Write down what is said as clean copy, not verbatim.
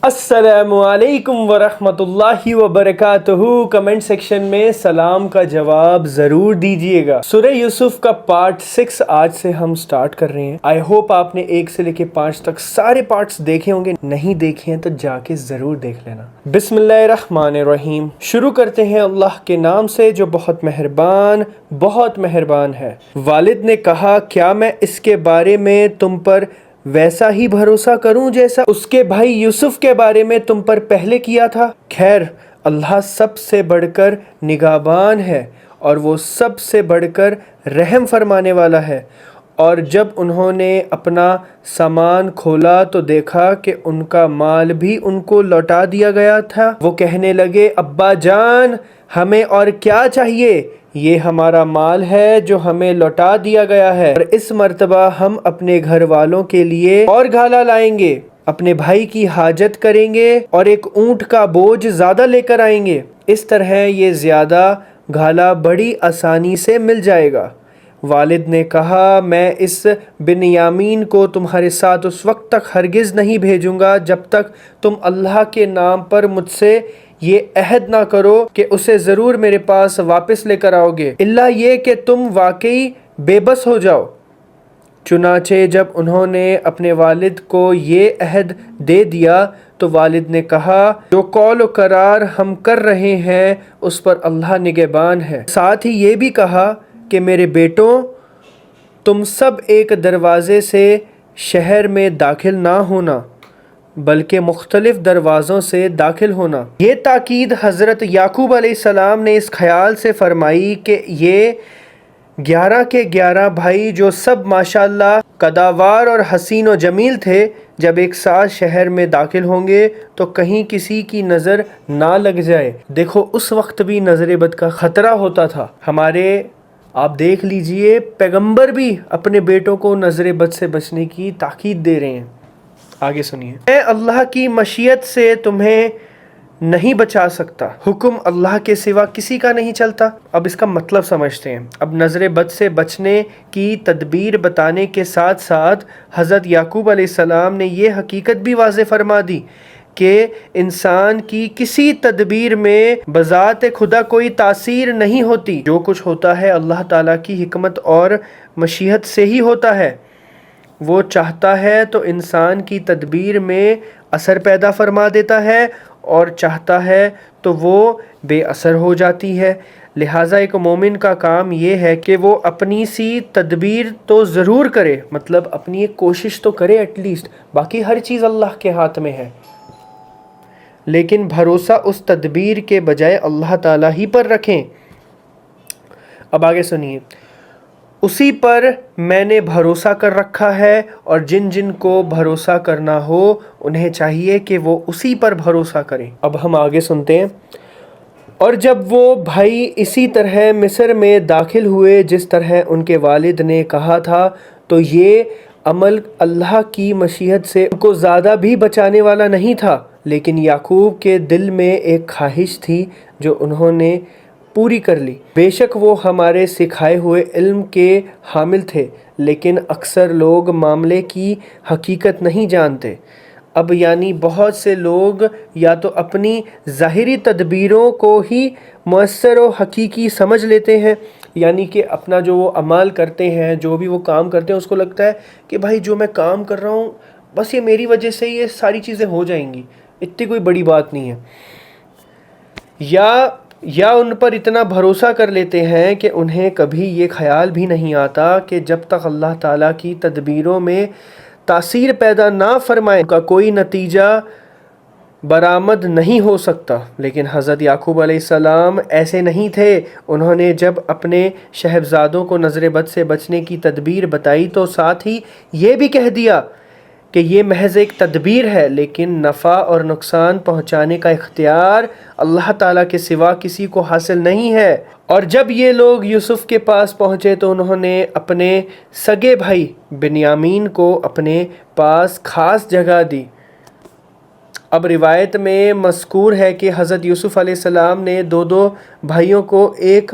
السلام علیکم ورحمۃ اللہ وبرکاتہ۔ کمنٹ سیکشن میں سلام کا جواب ضرور دیجیے گا۔ سورہ یوسف کا پارٹ 6 آج سے ہم سٹارٹ کر رہے ہیں۔ آئی ہوپ آپ نے 1 سے لے کے 5 تک سارے پارٹس دیکھے ہوں گے، نہیں دیکھے ہیں تو جا کے ضرور دیکھ لینا۔ بسم اللہ الرحمن الرحیم۔ شروع کرتے ہیں اللہ کے نام سے جو بہت مہربان ہے۔ والد نے کہا کیا میں اس کے بارے میں تم پر ویسا ہی بھروسہ کروں جیسا اس کے بھائی یوسف کے بارے میں تم پر پہلے کیا تھا؟ خیر، اللہ سب سے بڑھ کر نگہبان ہے اور وہ سب سے بڑھ کر رحم فرمانے والا ہے۔ اور جب انہوں نے اپنا سامان کھولا تو دیکھا کہ ان کا مال بھی ان کو لوٹا دیا گیا تھا۔ وہ کہنے لگے ابا جان، ہمیں اور کیا چاہیے؟ یہ ہمارا مال ہے جو ہمیں لوٹا دیا گیا ہے، اور اس مرتبہ ہم اپنے گھر والوں کے لیے اور گھالا لائیں گے، اپنے بھائی کی حاجت کریں گے اور ایک اونٹ کا بوجھ زیادہ لے کر آئیں گے۔ اس طرح یہ زیادہ گھالا بڑی آسانی سے مل جائے گا۔ والد نے کہا میں اس بنیامین کو تمہارے ساتھ اس وقت تک ہرگز نہیں بھیجوں گا جب تک تم اللہ کے نام پر مجھ سے یہ عہد نہ کرو کہ اسے ضرور میرے پاس واپس لے کر آؤ گے، الا یہ کہ تم واقعی بے بس ہو جاؤ۔ چنانچہ جب انہوں نے اپنے والد کو یہ عہد دے دیا تو والد نے کہا جو قول و قرار ہم کر رہے ہیں اس پر اللہ نگہبان ہے۔ ساتھ ہی یہ بھی کہا کہ میرے بیٹوں، تم سب ایک دروازے سے شہر میں داخل نہ ہونا بلکہ مختلف دروازوں سے داخل ہونا۔ یہ تاکید حضرت یعقوب علیہ السلام نے اس خیال سے فرمائی کہ یہ 11 کے 11 بھائی جو سب ماشاءاللہ قداوار اور حسین و جمیل تھے، جب ایک ساتھ شہر میں داخل ہوں گے تو کہیں کسی کی نظر نہ لگ جائے۔ دیکھو اس وقت بھی نظر بد کا خطرہ ہوتا تھا۔ آپ دیکھ لیجئے پیغمبر بھی اپنے بیٹوں کو نظر بد سے بچنے کی تاکید دے رہے ہیں۔ آگے سنیے، میں اللہ کی مشیت سے تمہیں نہیں بچا سکتا، حکم اللہ کے سوا کسی کا نہیں چلتا۔ اب اس کا مطلب سمجھتے ہیں۔ اب نظر بد سے بچنے کی تدبیر بتانے کے ساتھ ساتھ حضرت یعقوب علیہ السلام نے یہ حقیقت بھی واضح فرما دی کہ انسان کی کسی تدبیر میں بذات خدا کوئی تاثیر نہیں ہوتی۔ جو کچھ ہوتا ہے اللہ تعالیٰ کی حکمت اور مشیت سے ہی ہوتا ہے۔ وہ چاہتا ہے تو انسان کی تدبیر میں اثر پیدا فرما دیتا ہے اور چاہتا ہے تو وہ بے اثر ہو جاتی ہے۔ لہٰذا ایک مومن کا کام یہ ہے کہ وہ اپنی سی تدبیر تو ضرور کرے، مطلب اپنی ایک کوشش تو کرے ایٹ لیسٹ، باقی ہر چیز اللہ کے ہاتھ میں ہے، لیکن بھروسہ اس تدبیر کے بجائے اللہ تعالیٰ ہی پر رکھیں۔ اب آگے سنیے، اسی پر میں نے بھروسہ کر رکھا ہے اور جن جن کو بھروسہ کرنا ہو انہیں چاہیے کہ وہ اسی پر بھروسہ کریں۔ اب ہم آگے سنتے ہیں۔ اور جب وہ بھائی اسی طرح مصر میں داخل ہوئے جس طرح ان کے والد نے کہا تھا، تو یہ عمل اللہ کی مشیت سے ان کو زیادہ بھی بچانے والا نہیں تھا، لیکن یعقوب کے دل میں ایک خواہش تھی جو انہوں نے پوری کر لی۔ بے شک وہ ہمارے سکھائے ہوئے علم کے حامل تھے، لیکن اکثر لوگ معاملے کی حقیقت نہیں جانتے۔ اب یعنی بہت سے لوگ یا تو اپنی ظاہری تدبیروں کو ہی مؤثر و حقیقی سمجھ لیتے ہیں، یعنی کہ اپنا جو وہ عمل کرتے ہیں، جو بھی وہ کام کرتے ہیں، اس کو لگتا ہے کہ بھائی جو میں کام کر رہا ہوں بس یہ میری وجہ سے یہ ساری چیزیں ہو جائیں گی، اتنی کوئی بڑی بات نہیں ہے۔ یا ان پر اتنا بھروسہ کر لیتے ہیں کہ انہیں کبھی یہ خیال بھی نہیں آتا کہ جب تک اللہ تعالیٰ کی تدبیروں میں تاثیر پیدا نہ فرمائے ان کا کوئی نتیجہ برآمد نہیں ہو سکتا۔ لیکن حضرت یعقوب علیہ السلام ایسے نہیں تھے۔ انہوں نے جب اپنے صاحبزادوں کو نظر بد سے بچنے کی تدبیر بتائی تو ساتھ ہی یہ بھی کہہ دیا کہ یہ محض ایک تدبیر ہے، لیکن نفع اور نقصان پہنچانے کا اختیار اللہ تعالیٰ کے سوا کسی کو حاصل نہیں ہے۔ اور جب یہ لوگ یوسف کے پاس پہنچے تو انہوں نے اپنے سگے بھائی بنیامین کو اپنے پاس خاص جگہ دی۔ اب روایت میں مذکور ہے کہ حضرت یوسف علیہ السلام نے دو بھائیوں کو ایک